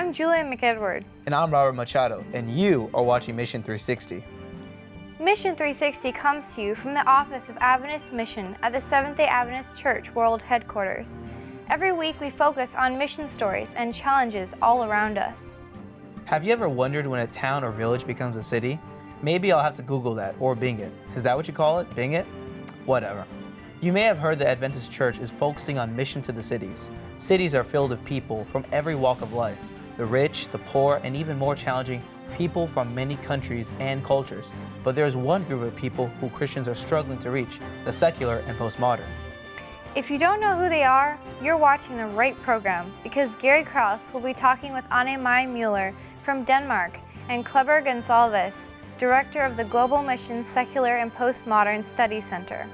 I'm Julia McEdward. And I'm Robert Machado, and you are watching Mission 360. Mission 360 comes to you from the office of Adventist Mission at the Seventh-day Adventist Church World Headquarters. Every week we focus on mission stories and challenges all around us. Have you ever wondered when a town or village becomes a city? Maybe I'll have to Google that or Bing it. Is that what you call it? Bing it? Whatever. You may have heard the Adventist Church is focusing on mission to the cities. Cities are filled with people from every walk of life. The rich, the poor, and even more challenging, people from many countries and cultures. But there is one group of people who Christians are struggling to reach, the secular and postmodern. If you don't know who they are, you're watching the right program, because Gary Kraus will be talking with Anne-Mai Mueller from Denmark and Kleber Gonsalves, Director of the Global Mission Secular and Postmodern Study Center.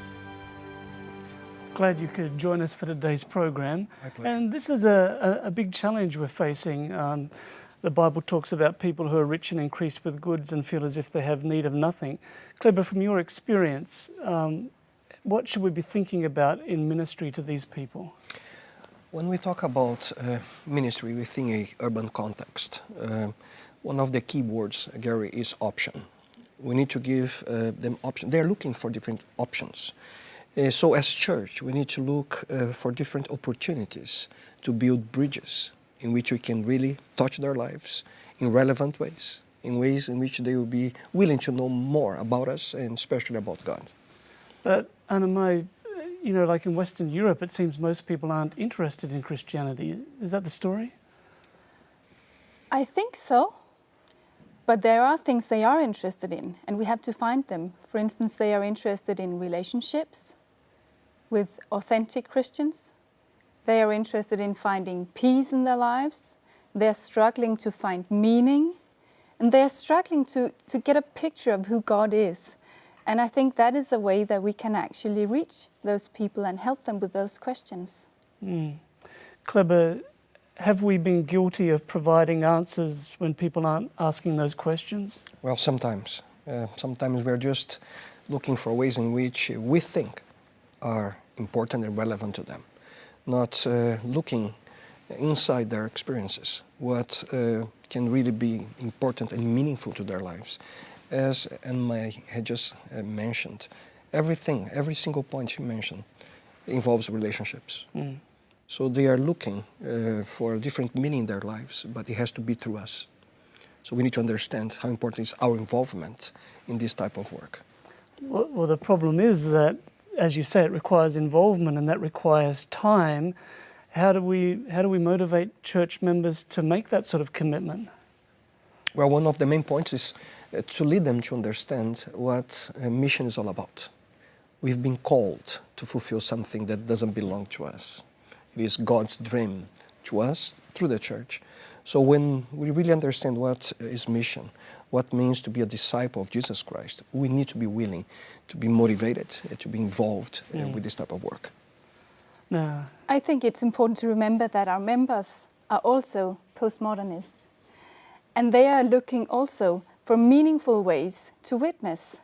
Glad you could join us for today's program. And this is a big challenge we're facing. The Bible talks about people who are rich and increased with goods and feel as if they have need of nothing. Kleber, from your experience, what should we be thinking about in ministry to these people? When we talk about ministry within an urban context, one of the key words, Gary, is option. We need to give them options. They're looking for different options. So as church, we need to look for different opportunities to build bridges in which we can really touch their lives in relevant ways, in ways in which they will be willing to know more about us and especially about God. But Anne-Mai, you know, like in Western Europe, it seems most people aren't interested in Christianity. Is that the story? I think so. But there are things they are interested in, and we have to find them. For instance, they are interested in relationships with authentic Christians. They are interested in finding peace in their lives. They're struggling to find meaning. And they're struggling to get a picture of who God is. And I think that is a way that we can actually reach those people and help them with those questions. Kleber, have we been guilty of providing answers when people aren't asking those questions? Well, sometimes. Sometimes we're just looking for ways in which we think are important and relevant to them, not looking inside their experiences, what can really be important and meaningful to their lives. As Anne-Mai had just mentioned, every single point she mentioned involves relationships. So they are looking for a different meaning in their lives, but it has to be through us. So we need to understand how important is our involvement in this type of work. Well, the problem is that, as you say, it requires involvement and that requires time. How do we motivate church members to make that sort of commitment? Well, one of the main points is to lead them to understand what mission is all about. We've been called to fulfill something that doesn't belong to us. It is God's dream to us through the church. So when we really understand what is mission, what it means to be a disciple of Jesus Christ, we need to be willing to be motivated, to be involved with this type of work. No. I think it's important to remember that our members are also postmodernists. And they are looking also for meaningful ways to witness.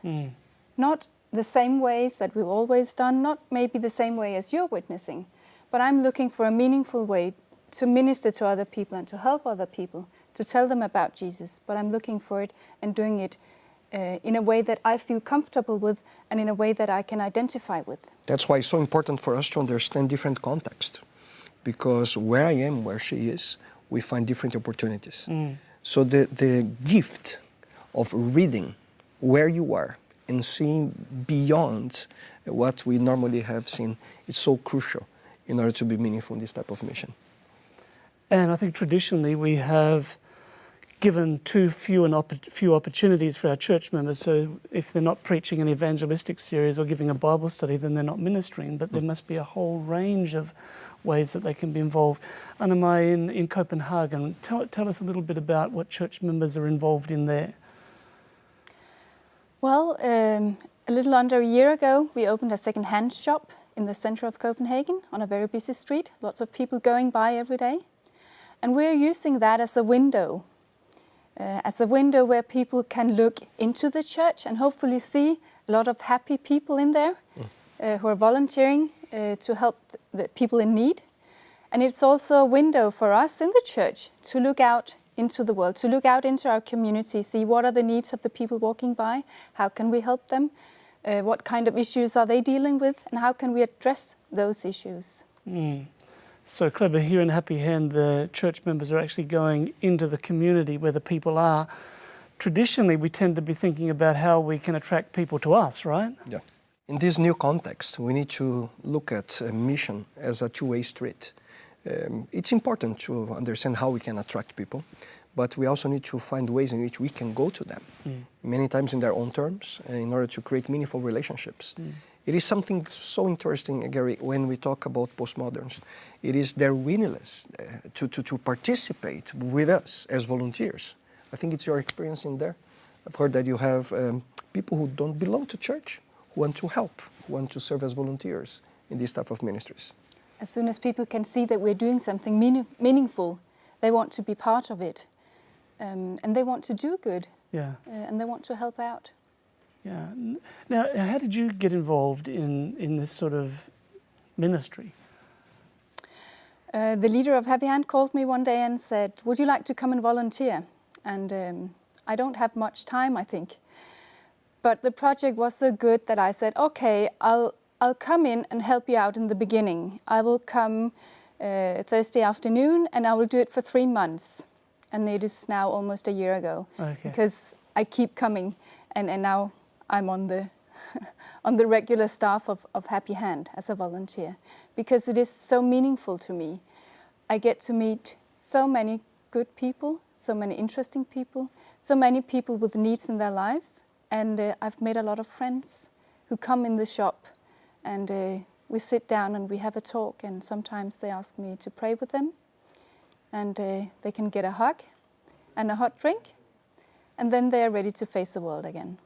Not the same ways that we've always done, not maybe the same way as you're witnessing, but I'm looking for a meaningful way to minister to other people and to help other people, to tell them about Jesus. But I'm looking for it and doing it in a way that I feel comfortable with and in a way that I can identify with. That's why it's so important for us to understand different context. Because where I am, where she is, we find different opportunities. So the gift of reading where you are and seeing beyond what we normally have seen is so crucial in order to be meaningful in this type of mission. And I think traditionally we have given too few opportunities for our church members. So if they're not preaching an evangelistic series or giving a Bible study, then they're not ministering. But there must be a whole range of ways that they can be involved. Anne-Mai, in Copenhagen, tell us a little bit about what church members are involved in there. Well, a little under a year ago, we opened a second-hand shop in the center of Copenhagen on a very busy street. Lots of people going by every day. And we're using that as a window where people can look into the church and hopefully see a lot of happy people in there who are volunteering to help the people in need. And it's also a window for us in the church to look out into the world, to look out into our community, see what are the needs of the people walking by, how can we help them, what kind of issues are they dealing with, and how can we address those issues. So Kleber, here in Happy Hand, the church members are actually going into the community where the people are. Traditionally, we tend to be thinking about how we can attract people to us, right? Yeah. In this new context, we need to look at mission as a two-way street. It's important to understand how we can attract people, but we also need to find ways in which we can go to them, many times in their own terms, in order to create meaningful relationships. It is something so interesting, Gary, when we talk about postmoderns. It is their willingness to participate with us as volunteers. I think it's your experience in there. I've heard that you have people who don't belong to church, who want to help, who want to serve as volunteers in this type of ministries. As soon as people can see that we're doing something meaningful, they want to be part of it. And they want to do good. Yeah. And they want to help out. Yeah. Now, how did you get involved in this sort of ministry? The leader of Happy Hand called me one day and said, would you like to come and volunteer? And I don't have much time, I think. But the project was so good that I said, okay, I'll come in and help you out in the beginning. I will come Thursday afternoon and I will do it for 3 months. And it is now almost a year ago. Okay. Because I keep coming and now I'm on the on the regular staff of Happy Hand as a volunteer, because it is so meaningful to me. I get to meet so many good people, so many interesting people, so many people with needs in their lives, and I've made a lot of friends who come in the shop, and we sit down and we have a talk, and sometimes they ask me to pray with them, and they can get a hug and a hot drink, and then they are ready to face the world again.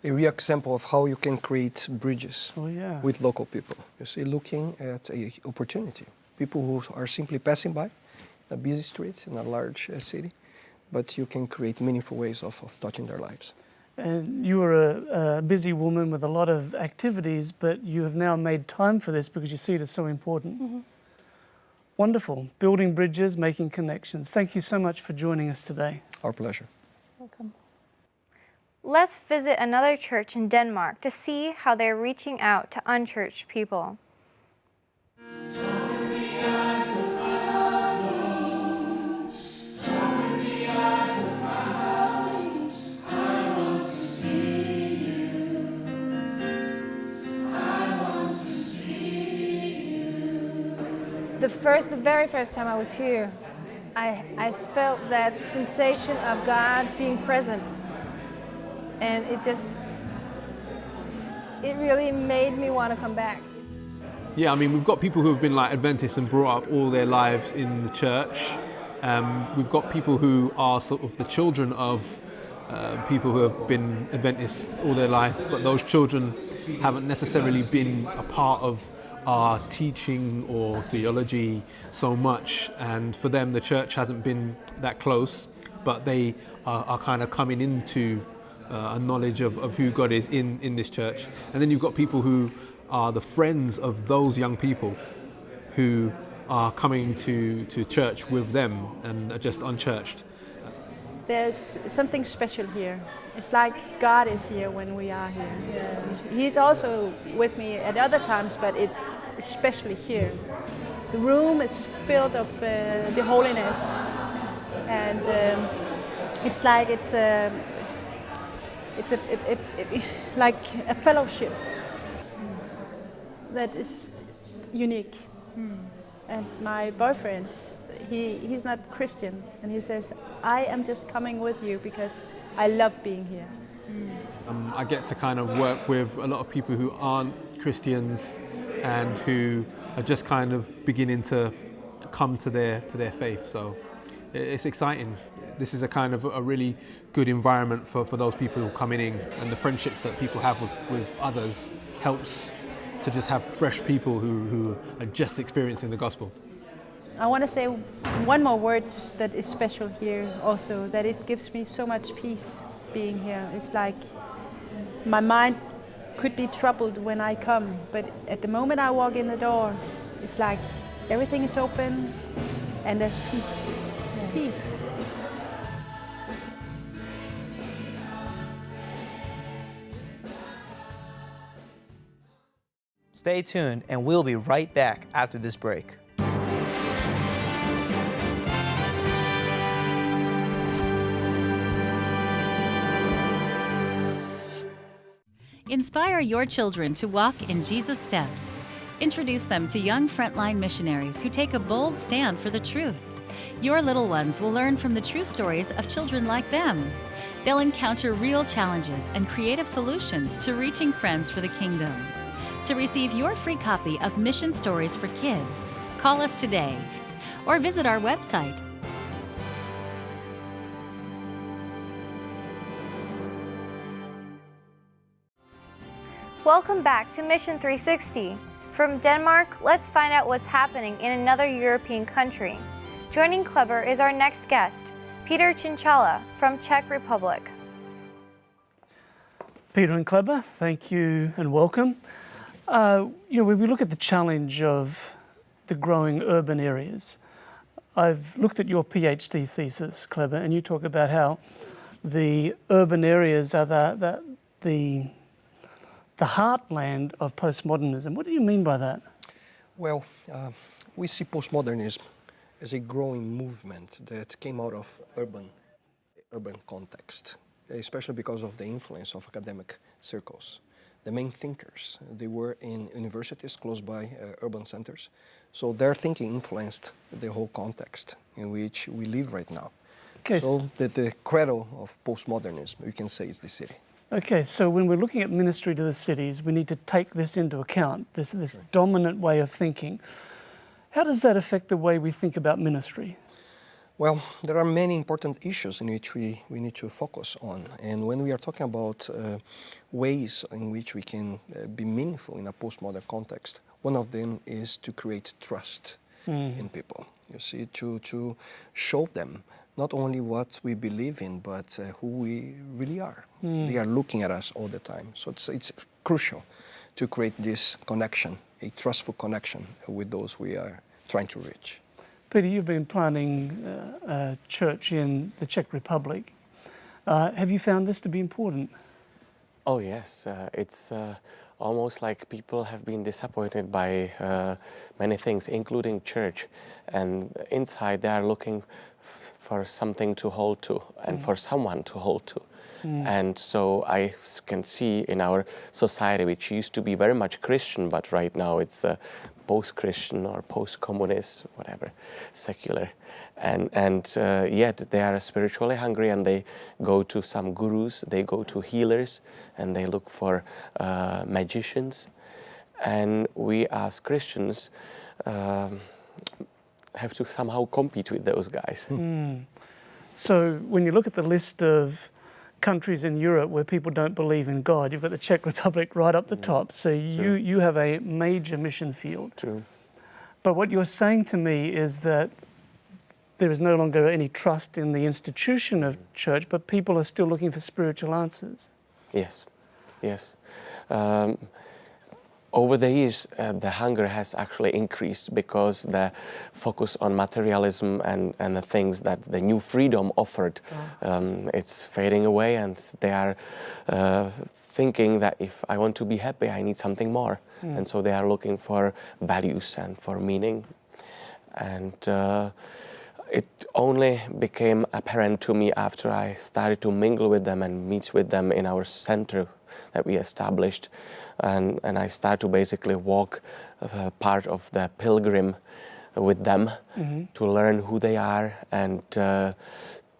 A real example of how you can create bridges with local people. You see, looking at an opportunity. People who are simply passing by a busy street in a large city, but you can create meaningful ways of touching their lives. And you were a busy woman with a lot of activities, but you have now made time for this because you see it as so important. Wonderful. Building bridges, making connections. Thank you so much for joining us today. Our pleasure. Welcome. Let's visit another church in Denmark to see how they're reaching out to unchurched people. The very first time I was here, I felt that sensation of God being present. And it really made me want to come back. Yeah, I mean, we've got people who have been like Adventists and brought up all their lives in the church. We've got people who are sort of the children of people who have been Adventists all their life, but those children haven't necessarily been a part of our teaching or theology so much, and for them the church hasn't been that close, but they are kind of coming into a knowledge of who God is in this church. And then you've got people who are the friends of those young people who are coming to church with them and are just unchurched. There's something special here. It's like God is here when we are here. He's also with me at other times, but it's especially here. The room is filled of the holiness, and it's like like a fellowship that is unique. And my boyfriend, he's not Christian, and he says, I am just coming with you because I love being here. I get to kind of work with a lot of people who aren't Christians and who are just kind of beginning to come to their faith. So it's exciting. This is a kind of a really good environment for those people who are coming in, and the friendships that people have with others helps to just have fresh people who are just experiencing the gospel. I want to say one more word that is special here also, that it gives me so much peace being here. It's like my mind could be troubled when I come, but at the moment I walk in the door, it's like everything is open and there's peace. peace. Stay tuned, and we'll be right back after this break. Inspire your children to walk in Jesus' steps. Introduce them to young frontline missionaries who take a bold stand for the truth. Your little ones will learn from the true stories of children like them. They'll encounter real challenges and creative solutions to reaching friends for the kingdom. To receive your free copy of Mission Stories for Kids, call us today or visit our website. Welcome back to Mission 360. From Denmark, let's find out what's happening in another European country. Joining Kleber is our next guest, Peter Cinchala from Czech Republic. Peter and Kleber, thank you and welcome. When we look at the challenge of the growing urban areas, I've looked at your PhD thesis, Kleber, and you talk about how the urban areas are the heartland of postmodernism. What do you mean by that? Well, we see postmodernism as a growing movement that came out of urban context, especially because of the influence of academic circles. The main thinkers, they were in universities close by urban centers, so their thinking influenced the whole context in which we live right now. Okay. So the cradle of postmodernism, we can say, is the city. Okay, so when we're looking at ministry to the cities, we need to take this into account, this dominant way of thinking. How does that affect the way we think about ministry? Well, there are many important issues in which we need to focus on. And when we are talking about ways in which we can be meaningful in a postmodern context, one of them is to create trust in people. You see, to show them not only what we believe in, but who we really are. They are looking at us all the time. So it's crucial to create this connection, a trustful connection with those we are trying to reach. Peter, you've been planning a church in the Czech Republic. Have you found this to be important? Oh yes, it's almost like people have been disappointed by many things, including church. And inside they are looking for something to hold to and for someone to hold to. And so I can see in our society, which used to be very much Christian, but right now it's post-Christian or post-communist, whatever, secular. And yet they are spiritually hungry, and they go to some gurus, they go to healers, and they look for magicians. And we as Christians have to somehow compete with those guys. So when you look at the list of countries in Europe where people don't believe in God, you've got the Czech Republic right up the top. So you have a major mission field. True. But what you're saying to me is that there is no longer any trust in the institution of church, but people are still looking for spiritual answers. Yes, yes. Over the years, the hunger has actually increased because the focus on materialism and the things that the new freedom offered, it's fading away, and they are thinking that if I want to be happy, I need something more. And so they are looking for values and for meaning. And it only became apparent to me after I started to mingle with them and meet with them in our center that we established. And I start to basically walk part of the pilgrim with them to learn who they are and to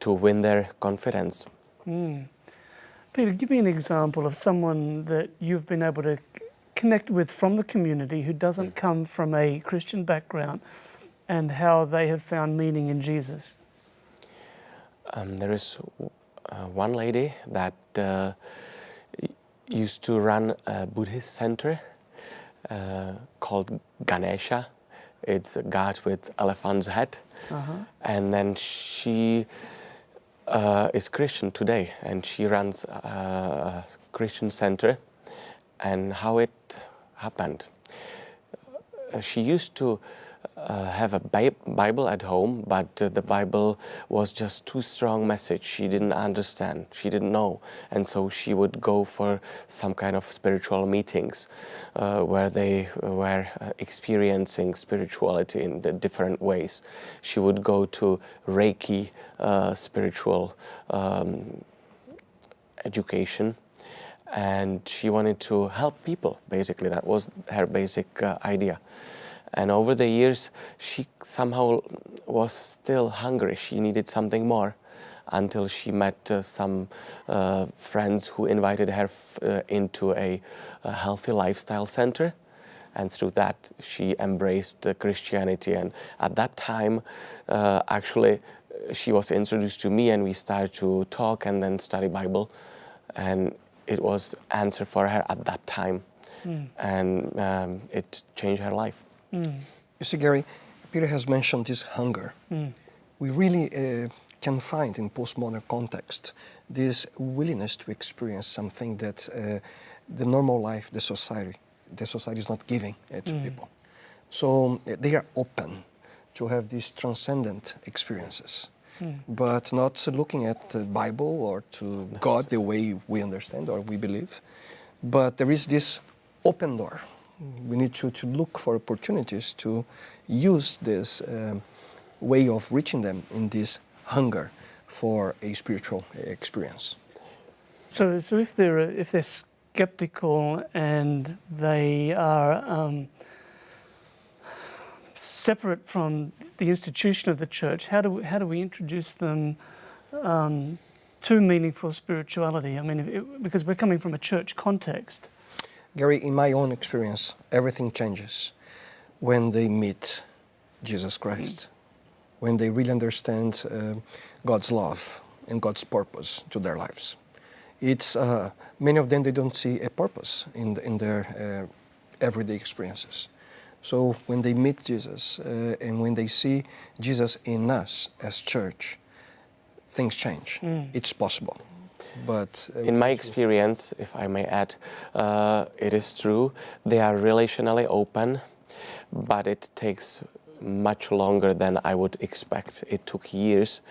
win their confidence. Peter, give me an example of someone that you've been able to connect with from the community who doesn't come from a Christian background, and how they have found meaning in Jesus. There is one lady that used to run a Buddhist center called Ganesha. It's a god with elephant's head. And then she is Christian today, and she runs a Christian center. And how it happened. She used to have a Bible at home, but the Bible was just too strong message. She didn't understand, she didn't know, and so she would go for some kind of spiritual meetings where they were experiencing spirituality in the different ways. She would go to Reiki spiritual education, and she wanted to help people. Basically, that was her basic idea. And over the years, she somehow was still hungry. She needed something more, until she met some friends who invited her into a healthy lifestyle center. And through that, she embraced Christianity. And at that time, actually, she was introduced to me, and we started to talk and then study Bible. And it was answer for her at that time. And it changed her life. You see, Gary, Peter has mentioned this hunger. We really can find in postmodern context this willingness to experience something that the normal life, the society is not giving to people. So they are open to have these transcendent experiences, but not looking at the Bible or to God the way we understand or we believe. But there is this open door. We need to look for opportunities to use this way of reaching them in this hunger for a spiritual experience. So if they're skeptical and they are separate from the institution of the church, how do we introduce them to meaningful spirituality? I mean, because we're coming from a church context. Gary, in my own experience, everything changes when they meet Jesus Christ, when they really understand God's love and God's purpose to their lives. It's many of them, they don't see a purpose in their everyday experiences. So when they meet Jesus and when they see Jesus in us as church, things change. It's possible. But in my experience, if I may add, it is true, they are relationally open, but it takes much longer than I would expect. It took years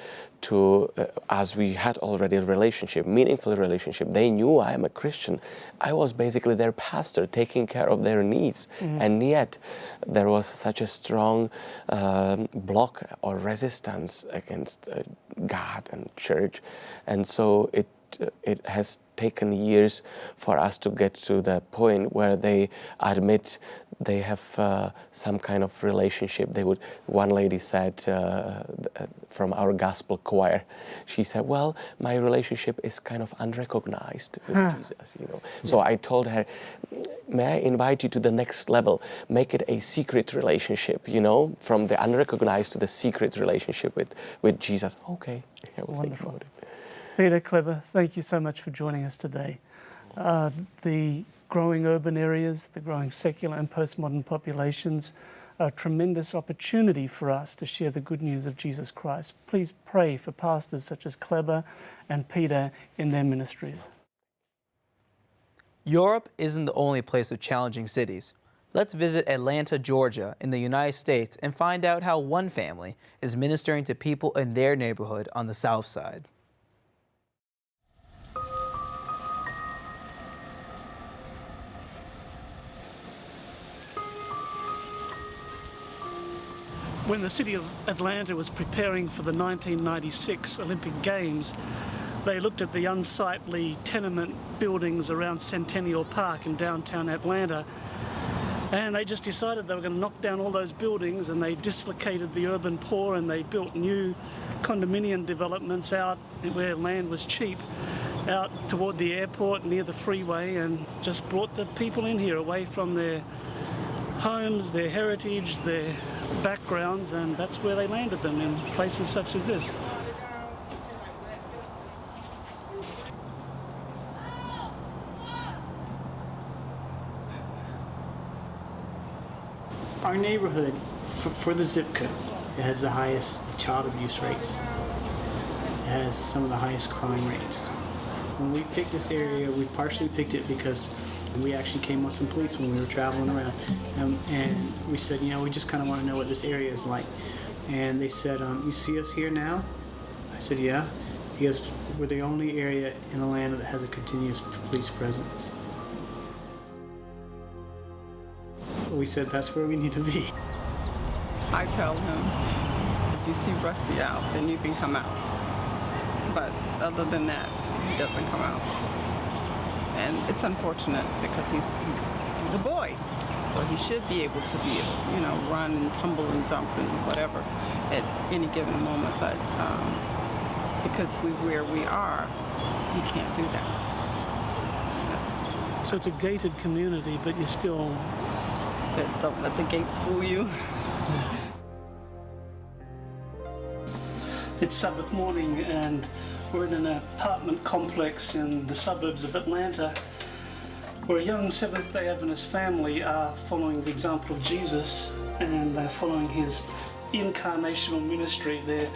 to, as we had already a relationship, meaningful relationship. They knew I am a Christian. I was basically their pastor, taking care of their needs. And yet there was such a strong block or resistance against God and church. And so it has taken years for us to get to the point where they admit they have some kind of relationship. One lady said from our gospel choir, she said, well, my relationship is kind of unrecognized with Jesus, you know. So I told her, may I invite you to the next level, make it a secret relationship, you know, from the unrecognized to the secret relationship with Jesus. Okay, I will think about it. Peter, Kleber, thank you so much for joining us today. The growing urban areas, the growing secular and postmodern populations are a tremendous opportunity for us to share the good news of Jesus Christ. Please pray for pastors such as Kleber and Peter in their ministries. Europe isn't the only place with challenging cities. Let's visit Atlanta, Georgia in the United States and find out how one family is ministering to people in their neighborhood on the South Side. When the city of Atlanta was preparing for the 1996 Olympic Games, they looked at the unsightly tenement buildings around Centennial Park in downtown Atlanta, and they just decided they were going to knock down all those buildings, and they dislocated the urban poor, and they built new condominium developments out where land was cheap, out toward the airport near the freeway, and just brought the people in here away from their homes, their heritage, their backgrounds, and that's where they landed them, in places such as this. Our neighborhood, for the zip code, it has the highest child abuse rates. It has some of the highest crime rates. When we picked this area, we partially picked it because We actually came on some police when we were traveling around, and we said, you know, we just kind of want to know what this area is like. And they said, you see us here now? I said, yeah. He goes, we're the only area in the land that has a continuous police presence. We said, that's where we need to be. I tell him, if you see Rusty out, then you can come out. But other than that, he doesn't come out. And it's unfortunate because he's a boy. So he should be able to be, you know, run and tumble and jump and whatever at any given moment. But because where we are, he can't do that. Yeah. So it's a gated community, but you're still... Don't let the gates fool you. It's Sabbath morning and we're in an apartment complex in the suburbs of Atlanta where a young Seventh-day Adventist family are following the example of Jesus, and they're following his incarnational ministry. They're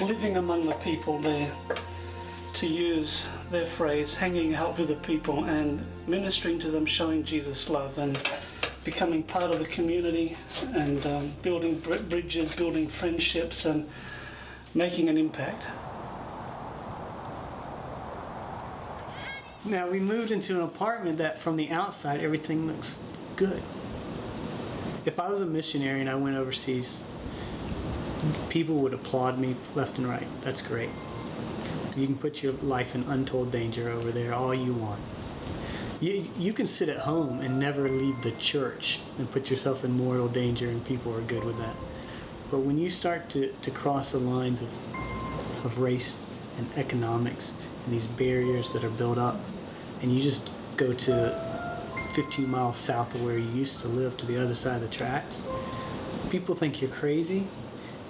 living among the people. They're, to use their phrase, hanging out with the people and ministering to them, showing Jesus' love and becoming part of the community and building bridges, building friendships and making an impact. Now, we moved into an apartment that from the outside, everything looks good. If I was a missionary and I went overseas, people would applaud me left and right. That's great. You can put your life in untold danger over there all you want. You can sit at home and never leave the church and put yourself in mortal danger, and people are good with that. But when you start to cross the lines of race and economics and these barriers that are built up, and you just go to 15 miles south of where you used to live to the other side of the tracks, people think you're crazy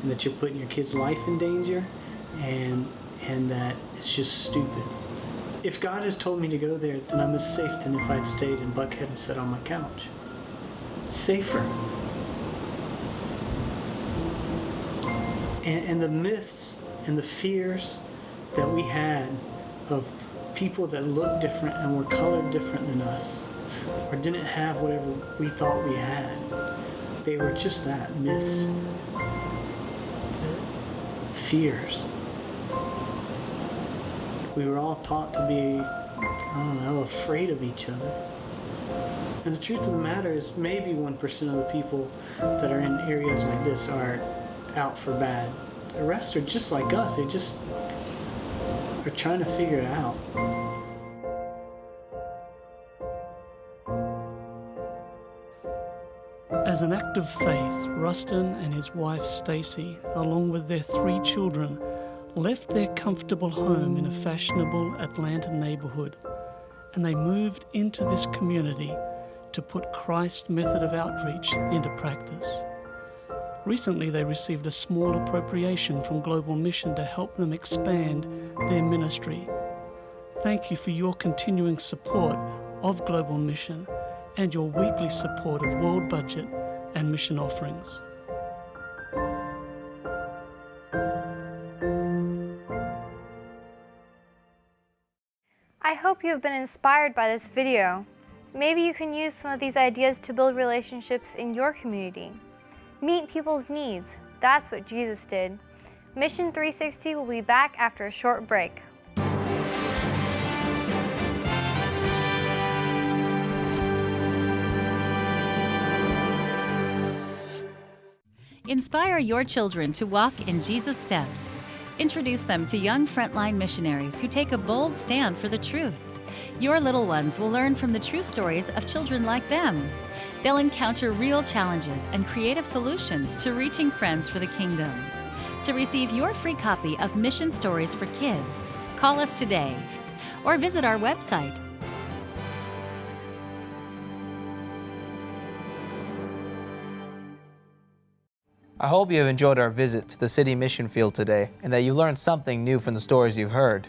and that you're putting your kid's life in danger, and that it's just stupid. If God has told me to go there, then I'm as safe than if I'd stayed in Buckhead and sat on my couch. Safer. And the myths and the fears that we had of people that looked different and were colored different than us, or didn't have whatever we thought we had, they were just that, myths. Fears. We were all taught to be, afraid of each other. And the truth of the matter is maybe 1% of the people that are in areas like this are out for bad. The rest are just like us. They just are trying to figure it out. As an act of faith, Rustin and his wife Stacy, along with their 3 children, left their comfortable home in a fashionable Atlanta neighborhood, and they moved into this community to put Christ's method of outreach into practice. Recently, they received a small appropriation from Global Mission to help them expand their ministry. Thank you for your continuing support of Global Mission and your weekly support of World Budget and mission offerings. I hope you have been inspired by this video. Maybe you can use some of these ideas to build relationships in your community. Meet people's needs. That's what Jesus did. Mission 360 will be back after a short break. Inspire your children to walk in Jesus' steps. Introduce them to young frontline missionaries who take a bold stand for the truth. Your little ones will learn from the true stories of children like them. They'll encounter real challenges and creative solutions to reaching friends for the kingdom. To receive your free copy of Mission Stories for Kids, call us today or visit our website. I hope you have enjoyed our visit to the City Mission Field today and that you learned something new from the stories you've heard.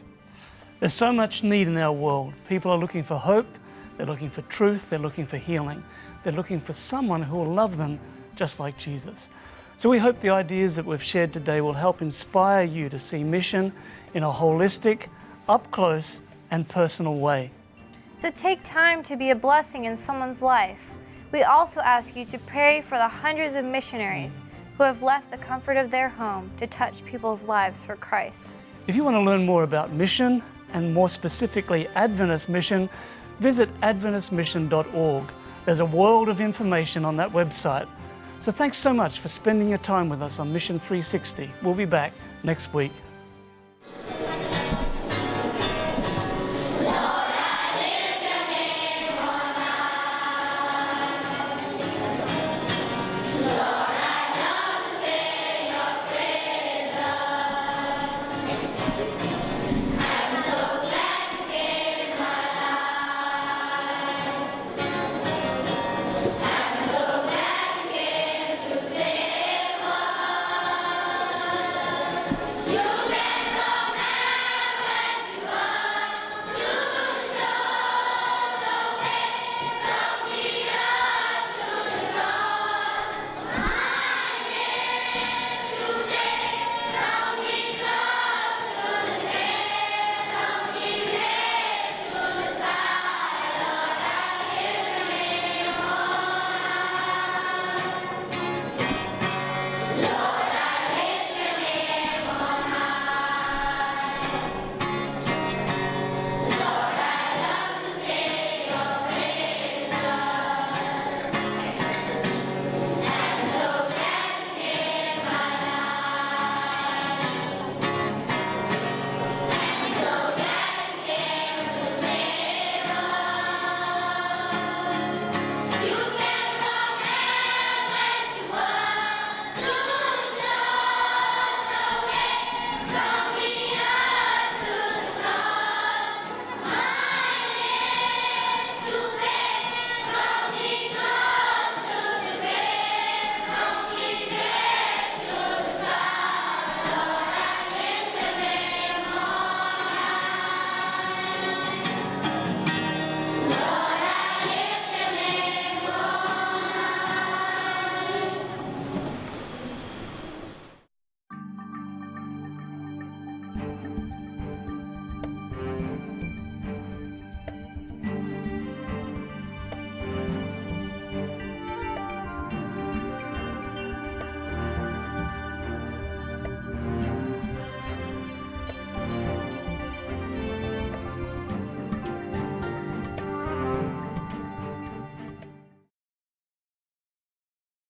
There's so much need in our world. People are looking for hope, they're looking for truth, they're looking for healing. They're looking for someone who will love them just like Jesus. So we hope the ideas that we've shared today will help inspire you to see mission in a holistic, up-close and personal way. So take time to be a blessing in someone's life. We also ask you to pray for the hundreds of missionaries who have left the comfort of their home to touch people's lives for Christ. If you want to learn more about mission, and more specifically Adventist mission, visit adventistmission.org. There's a world of information on that website. So thanks so much for spending your time with us on Mission 360. We'll be back next week.